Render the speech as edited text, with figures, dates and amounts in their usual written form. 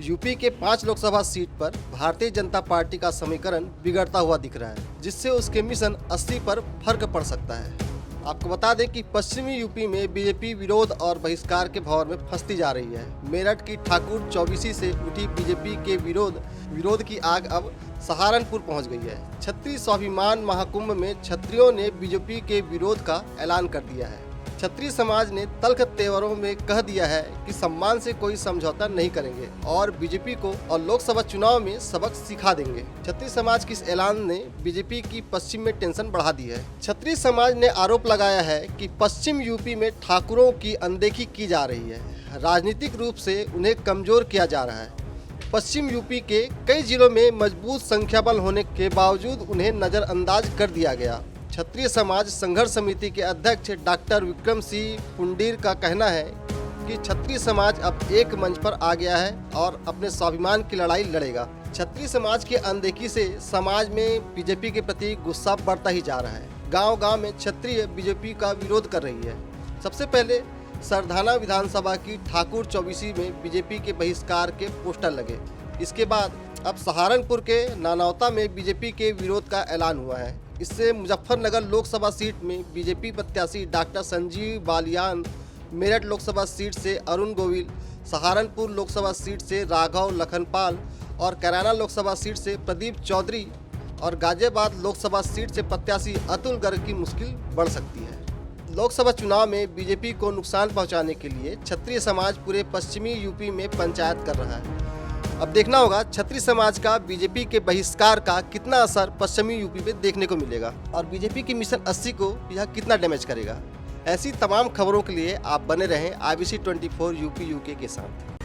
UP के 5 Lok Sabha seat पर Bharatiya Janata party का समीकरण बिगड़ता हुआ दिख रहा है, जिससे उसके मिशन 80 पर फर्क पड़ सकता है। आपको बता दें कि पश्चिमी यूपी में बीजेपी विरोध और बहिष्कार के भंवर में फंसती जा रही है। मेरठ की ठाकुर चौबीसी से उठी बीजेपी के विरोध की आग अब सहारनपुर पहुंच गई है। क्षत्रिय स्वाभिमान महाकुंभ में क्षत्रियों ने बीजेपी के विरोध का ऐलान कर दिया है। क्षत्रिय समाज ने तल्ख तेवरों में कह दिया है कि सम्मान से कोई समझौता नहीं करेंगे और बीजेपी को और लोकसभा चुनाव में सबक सिखा देंगे। क्षत्रिय समाज के इस ऐलान ने बीजेपी की पश्चिम में टेंशन बढ़ा दी है। क्षत्रिय समाज ने आरोप लगाया है कि पश्चिम यूपी में ठाकुरों की अनदेखी की जा रही है, राजनीतिक रूप से उन्हें कमजोर किया जा रहा है। पश्चिम यूपी के कई जिलों में मजबूत संख्या बल होने के बावजूद उन्हें नजरअंदाज कर दिया गया। क्षत्रिय समाज संघर्ष समिति के अध्यक्ष डॉक्टर विक्रम सिंह पुंडीर का कहना है कि क्षत्रिय समाज अब एक मंच पर आ गया है और अपने स्वाभिमान की लड़ाई लड़ेगा। क्षत्रिय समाज की अनदेखी से समाज में बीजेपी के प्रति गुस्सा बढ़ता ही जा रहा है। गांव-गांव में क्षत्रिय बीजेपी का विरोध कर रही है। सबसे पहले सरधाना विधानसभा की ठाकुर चौबीसी में बीजेपी के बहिष्कार के पोस्टर लगे। इसके बाद अब सहारनपुर के नानौता में बीजेपी के विरोध का ऐलान हुआ है। इससे मुजफ्फरनगर लोकसभा सीट में बीजेपी प्रत्याशी डॉक्टर संजीव बालियान, मेरठ लोकसभा सीट से अरुण गोविल, सहारनपुर लोकसभा सीट से राघव लखनपाल और कैराना लोकसभा सीट से प्रदीप चौधरी और गाजियाबाद लोकसभा सीट से प्रत्याशी अतुल गर्ग की मुश्किल बढ़ सकती है। लोकसभा चुनाव में बीजेपी को नुकसान पहुंचाने के लिए क्षत्रिय समाज पूरे पश्चिमी यूपी में पंचायत कर रहा है। अब देखना होगा क्षत्रिय समाज का बीजेपी के बहिष्कार का कितना असर पश्चिमी यूपी में देखने को मिलेगा और बीजेपी की मिशन 80 को यह कितना डैमेज करेगा। ऐसी तमाम खबरों के लिए आप बने रहें IBC 24 यूपी UK के साथ।